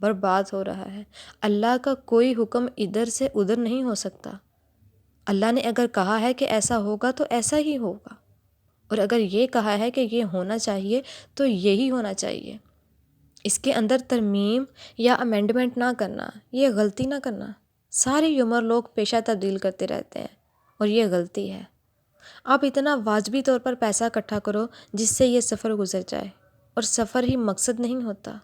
برباد ہو رہا ہے۔ اللہ کا کوئی حکم ادھر سے ادھر نہیں ہو سکتا۔ اللہ نے اگر کہا ہے کہ ایسا ہوگا تو ایسا ہی ہوگا، اور اگر یہ کہا ہے کہ یہ ہونا چاہیے تو یہی ہونا چاہیے۔ اس کے اندر ترمیم یا امینڈمنٹ نہ کرنا، یہ غلطی نہ کرنا۔ ساری عمر لوگ پیشہ تبدیل کرتے رہتے ہیں اور یہ غلطی ہے۔ آپ اتنا واجبی طور پر پیسہ اکٹھا کرو جس سے یہ سفر گزر جائے، اور سفر ہی مقصد نہیں ہوتا،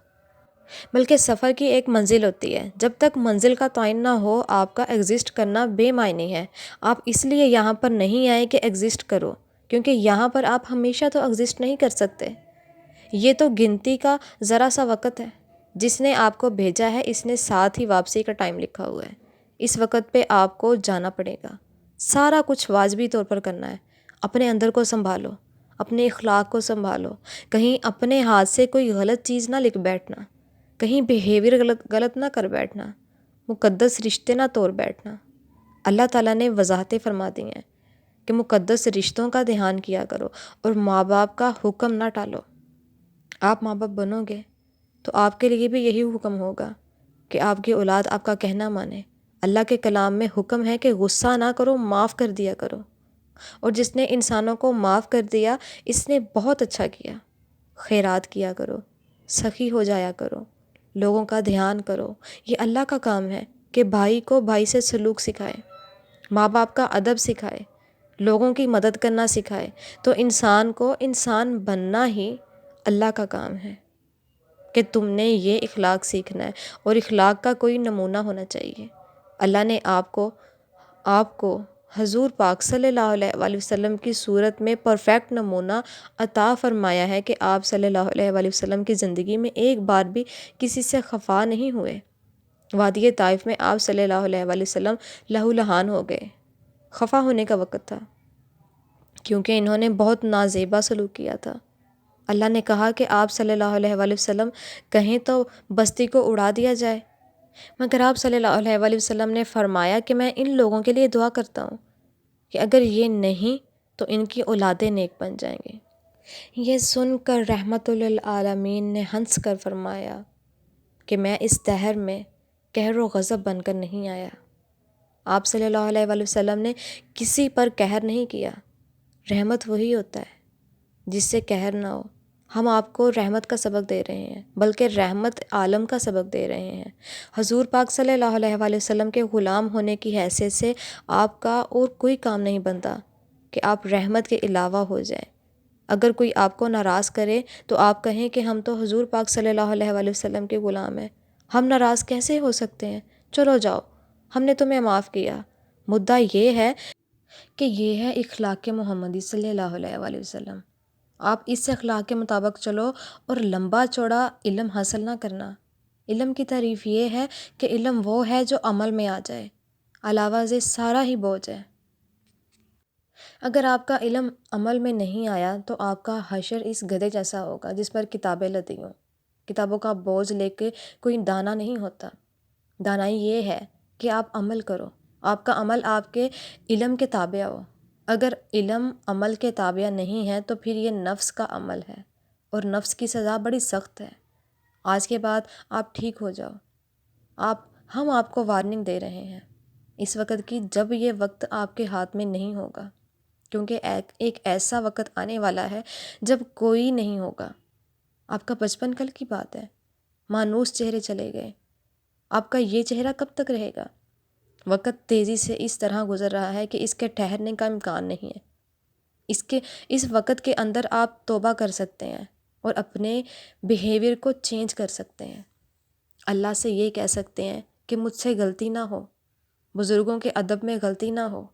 بلکہ سفر کی ایک منزل ہوتی ہے۔ جب تک منزل کا تعین نہ ہو آپ کا ایگزسٹ کرنا بے معنی ہے۔ آپ اس لیے یہاں پر نہیں آئے کہ ایگزسٹ کرو، کیونکہ یہاں پر آپ ہمیشہ تو ایگزسٹ نہیں کر سکتے۔ یہ تو گنتی کا ذرا سا وقت ہے۔ جس نے آپ کو بھیجا ہے اس نے ساتھ ہی واپسی کا ٹائم لکھا ہوا ہے۔ اس وقت پہ آپ کو جانا پڑے گا۔ سارا کچھ واجبی طور پر کرنا ہے۔ اپنے اندر کو سنبھالو، اپنے اخلاق کو سنبھالو، کہیں اپنے ہاتھ سے کوئی غلط چیز نہ لکھ بیٹھنا، کہیں بیہیویئر غلط نہ کر بیٹھنا، مقدس رشتے نہ توڑ بیٹھنا۔ اللہ تعالیٰ نے وضاحتیں فرما دی ہیں کہ مقدس رشتوں کا دھیان کیا کرو اور ماں باپ کا حکم نہ ٹالو۔ آپ ماں باپ بنو گے تو آپ کے لیے بھی یہی حکم ہوگا کہ آپ کی اولاد آپ کا کہنا مانے۔ اللہ کے کلام میں حکم ہے کہ غصہ نہ کرو، معاف کر دیا کرو، اور جس نے انسانوں کو معاف کر دیا اس نے بہت اچھا کیا۔ خیرات کیا کرو، سخی ہو جایا کرو، لوگوں کا دھیان کرو۔ یہ اللہ کا کام ہے کہ بھائی کو بھائی سے سلوک سکھائے، ماں باپ کا ادب سکھائے، لوگوں کی مدد کرنا سکھائے۔ تو انسان کو انسان بننا ہی اللہ کا کام ہے کہ تم نے یہ اخلاق سیکھنا ہے، اور اخلاق کا کوئی نمونہ ہونا چاہیے۔ اللہ نے آپ کو حضور پاک صلی اللہ علیہ وآلہ وسلم کی صورت میں پرفیکٹ نمونہ عطا فرمایا ہے کہ آپ صلی اللہ علیہ وآلہ وسلم کی زندگی میں ایک بار بھی کسی سے خفا نہیں ہوئے۔ وادی طائف میں آپ صلی اللہ علیہ وآلہ وسلم لہو لہان ہو گئے۔ خفا ہونے کا وقت تھا، کیونکہ انہوں نے بہت نازیبا سلوک کیا تھا۔ اللہ نے کہا کہ آپ صلی اللہ علیہ وآلہ وسلم کہیں تو بستی کو اڑا دیا جائے، مگر آپ صلی اللہ علیہ وآلہ وسلم نے فرمایا کہ میں ان لوگوں کے لیے دعا کرتا ہوں کہ اگر یہ نہیں تو ان کی اولادیں نیک بن جائیں گے۔ یہ سن کر رحمت للعالمین نے ہنس کر فرمایا کہ میں اس دہر میں قہر و غضب بن کر نہیں آیا۔ آپ صلی اللہ علیہ وآلہ وسلم نے کسی پر قہر نہیں کیا۔ رحمت وہی ہوتا ہے جس سے قہر نہ ہو۔ ہم آپ کو رحمت کا سبق دے رہے ہیں، بلکہ رحمت عالم کا سبق دے رہے ہیں۔ حضور پاک صلی اللہ علیہ وآلہ وسلم کے غلام ہونے کی حیثیت سے آپ کا اور کوئی کام نہیں بنتا کہ آپ رحمت کے علاوہ ہو جائیں۔ اگر کوئی آپ کو ناراض کرے تو آپ کہیں کہ ہم تو حضور پاک صلی اللہ علیہ وآلہ وسلم کے غلام ہیں، ہم ناراض کیسے ہو سکتے ہیں؟ چلو جاؤ، ہم نے تمہیں معاف کیا۔ مدعا یہ ہے کہ یہ ہے اخلاق محمدی صلی اللہ علیہ وآلہ وسلم۔ آپ اس اخلاق کے مطابق چلو اور لمبا چوڑا علم حاصل نہ کرنا۔ علم کی تعریف یہ ہے کہ علم وہ ہے جو عمل میں آ جائے، علاوہ سے سارا ہی بوجھ ہے۔ اگر آپ کا علم عمل میں نہیں آیا تو آپ کا حشر اس گدھے جیسا ہوگا جس پر کتابیں لدی ہوں۔ کتابوں کا بوجھ لے کے کوئی دانا نہیں ہوتا۔ دانائی یہ ہے کہ آپ عمل کرو، آپ کا عمل آپ کے علم کے تابع ہو۔ اگر علم عمل کے تابع نہیں ہے تو پھر یہ نفس کا عمل ہے، اور نفس کی سزا بڑی سخت ہے۔ آج کے بعد آپ ٹھیک ہو جاؤ۔ ہم آپ کو وارننگ دے رہے ہیں اس وقت کی، جب یہ وقت آپ کے ہاتھ میں نہیں ہوگا، کیونکہ ایک ایسا وقت آنے والا ہے جب کوئی نہیں ہوگا۔ آپ کا بچپن کل کی بات ہے، مانوس چہرے چلے گئے، آپ کا یہ چہرہ کب تک رہے گا؟ وقت تیزی سے اس طرح گزر رہا ہے کہ اس کے ٹھہرنے کا امکان نہیں ہے۔ اس وقت کے اندر آپ توبہ کر سکتے ہیں اور اپنے بیہیویئر کو چینج کر سکتے ہیں۔ اللہ سے یہ کہہ سکتے ہیں کہ مجھ سے غلطی نہ ہو، بزرگوں کے ادب میں غلطی نہ ہو،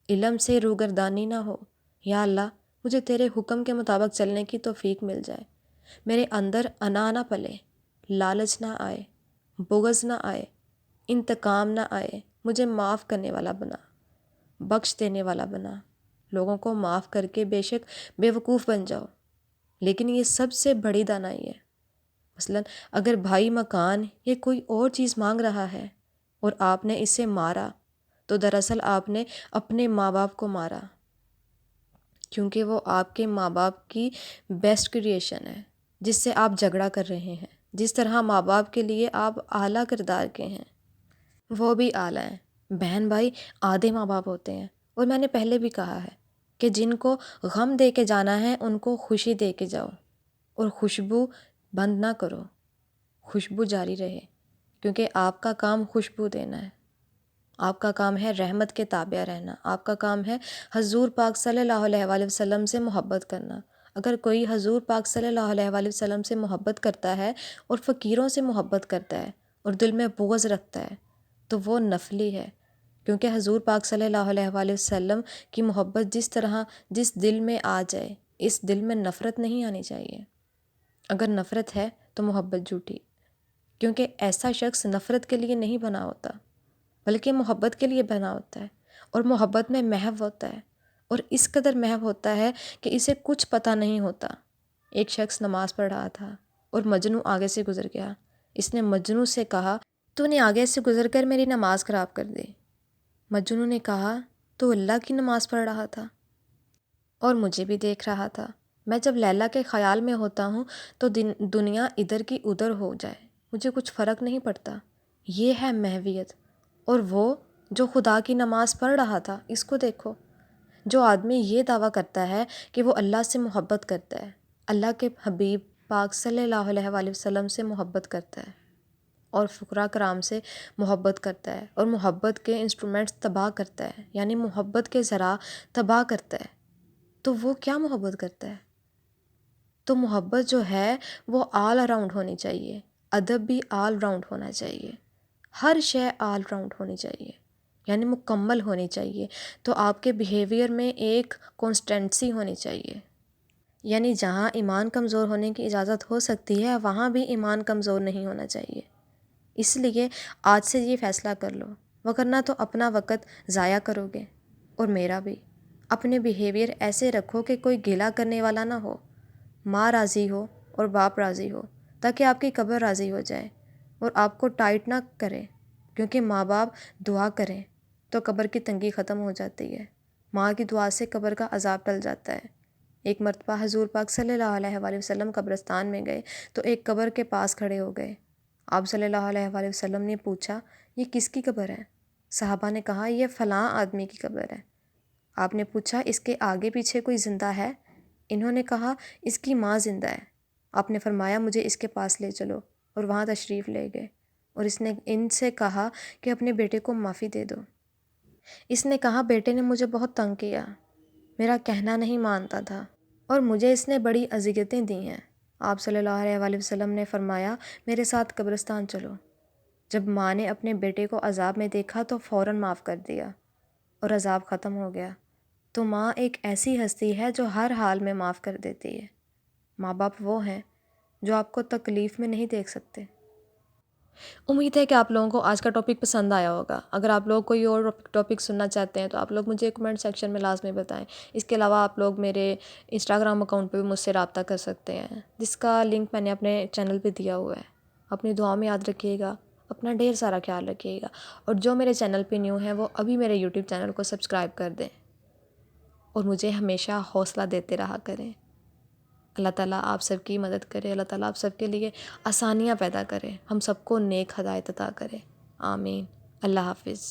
علم سے روگردانی نہ ہو۔ یا اللہ، مجھے تیرے حکم کے مطابق چلنے کی توفیق مل جائے۔ میرے اندر انا نہ پلے، لالچ نہ آئے، بغض نہ آئے، انتقام نہ آئے۔ مجھے معاف کرنے والا بنا، بخش دینے والا بنا۔ لوگوں کو معاف کر کے بے شک بے وقوف بن جاؤ، لیکن یہ سب سے بڑی دانائی ہے۔ مثلا اگر بھائی مکان یا کوئی اور چیز مانگ رہا ہے اور آپ نے اسے مارا تو دراصل آپ نے اپنے ماں باپ کو مارا، کیونکہ وہ آپ کے ماں باپ کی بیسٹ کریشن ہے جس سے آپ جھگڑا کر رہے ہیں۔ جس طرح ماں باپ کے لیے آپ اعلیٰ کردار کے ہیں، وہ بھی اعلیٰ ہیں۔ بہن بھائی آدھے ماں باپ ہوتے ہیں، اور میں نے پہلے بھی کہا ہے کہ جن کو غم دے کے جانا ہے ان کو خوشی دے کے جاؤ، اور خوشبو بند نہ کرو، خوشبو جاری رہے، کیونکہ آپ کا کام خوشبو دینا ہے، آپ کا کام ہے رحمت کے تابع رہنا، آپ کا کام ہے حضور پاک صلی اللہ علیہ وآلہ وسلم سے محبت کرنا۔ اگر کوئی حضور پاک صلی اللہ علیہ وآلہ وسلم سے محبت کرتا ہے اور فقیروں سے محبت کرتا ہے اور دل میں بغض رکھتا ہے تو وہ نفلی ہے، کیونکہ حضور پاک صلی اللہ علیہ وآلہ وسلم کی محبت جس دل میں آ جائے، اس دل میں نفرت نہیں آنی چاہیے۔ اگر نفرت ہے تو محبت جھوٹی، کیونکہ ایسا شخص نفرت کے لیے نہیں بنا ہوتا بلکہ محبت کے لیے بنا ہوتا ہے، اور محبت میں محو ہوتا ہے، اور اس قدر محو ہوتا ہے کہ اسے کچھ پتہ نہیں ہوتا۔ ایک شخص نماز پڑھ رہا تھا اور مجنوں آگے سے گزر گیا۔ اس نے مجنوں سے کہا، تو نے آگے سے گزر کر میری نماز خراب کر دی۔ مجنوں نے کہا، تو اللہ کی نماز پڑھ رہا تھا اور مجھے بھی دیکھ رہا تھا۔ میں جب لیلا کے خیال میں ہوتا ہوں تو دنیا ادھر کی ادھر ہو جائے، مجھے کچھ فرق نہیں پڑتا۔ یہ ہے محویت۔ اور وہ جو خدا کی نماز پڑھ رہا تھا، اس کو دیکھو۔ جو آدمی یہ دعویٰ کرتا ہے کہ وہ اللہ سے محبت کرتا ہے، اللہ کے حبیب پاک صلی اللہ علیہ وآلہ وسلم سے محبت کرتا ہے، اور فقراء کرام سے محبت کرتا ہے، اور محبت کے انسٹرومنٹس تباہ کرتا ہے، یعنی محبت کے ذرائع تباہ کرتا ہے، تو وہ کیا محبت کرتا ہے؟ تو محبت جو ہے وہ آل اراؤنڈ ہونی چاہیے، ادب بھی آل راؤنڈ ہونا چاہیے، ہر شے آل راؤنڈ ہونی چاہیے، یعنی مکمل ہونی چاہیے۔ تو آپ کے بیہیویئر میں ایک کانسٹنسی ہونی چاہیے، یعنی جہاں ایمان کمزور ہونے کی اجازت ہو سکتی ہے وہاں بھی ایمان کمزور نہیں ہونا چاہیے۔ اس لیے آج سے یہ فیصلہ کر لو، وگرنہ تو اپنا وقت ضائع کرو گے، اور میرا بھی۔ اپنے بیہیویئر ایسے رکھو کہ کوئی گلہ کرنے والا نہ ہو، ماں راضی ہو اور باپ راضی ہو، تاکہ آپ کی قبر راضی ہو جائے اور آپ کو ٹائٹ نہ کرے، کیونکہ ماں باپ دعا کریں تو قبر کی تنگی ختم ہو جاتی ہے، ماں کی دعا سے قبر کا عذاب ٹل جاتا ہے۔ ایک مرتبہ حضور پاک صلی اللہ علیہ وآلہ وسلم قبرستان میں گئے تو ایک قبر کے پاس کھڑے ہو گئے۔ آپ صلی اللہ علیہ وآلہ وسلم نے پوچھا، یہ کس کی قبر ہے؟ صحابہ نے کہا، یہ فلاں آدمی کی قبر ہے۔ آپ نے پوچھا، اس کے آگے پیچھے کوئی زندہ ہے؟ انہوں نے کہا، اس کی ماں زندہ ہے۔ آپ نے فرمایا، مجھے اس کے پاس لے چلو، اور وہاں تشریف لے گئے، اور اس نے ان سے کہا کہ اپنے بیٹے کو معافی دے دو۔ اس نے کہا، بیٹے نے مجھے بہت تنگ کیا، میرا کہنا نہیں مانتا تھا، اور مجھے اس نے بڑی اذیتیں دی ہیں۔ آپ صلی اللہ علیہ وآلہ وسلم نے فرمایا، میرے ساتھ قبرستان چلو۔ جب ماں نے اپنے بیٹے کو عذاب میں دیکھا تو فوراً معاف کر دیا، اور عذاب ختم ہو گیا۔ تو ماں ایک ایسی ہستی ہے جو ہر حال میں معاف کر دیتی ہے۔ ماں باپ وہ ہیں جو آپ کو تکلیف میں نہیں دیکھ سکتے۔ امید ہے کہ آپ لوگوں کو آج کا ٹاپک پسند آیا ہوگا۔ اگر آپ لوگ کوئی اور ٹاپک سننا چاہتے ہیں تو آپ لوگ مجھے کمنٹ سیکشن میں لازمی بتائیں۔ اس کے علاوہ آپ لوگ میرے انسٹاگرام اکاؤنٹ پہ بھی مجھ سے رابطہ کر سکتے ہیں، جس کا لنک میں نے اپنے چینل پہ دیا ہوا ہے۔ اپنی دعاؤں میں یاد رکھیے گا، اپنا ڈھیر سارا خیال رکھیے گا، اور جو میرے چینل پہ نیو ہیں وہ ابھی میرے یوٹیوب چینل کو سبسکرائب کر دیں، اور مجھے ہمیشہ حوصلہ دیتے رہا کریں۔ اللہ تعالیٰ آپ سب کی مدد کرے، اللہ تعالیٰ آپ سب کے لیے آسانیاں پیدا کرے، ہم سب کو نیک ہدایت عطا کرے، آمین۔ اللہ حافظ۔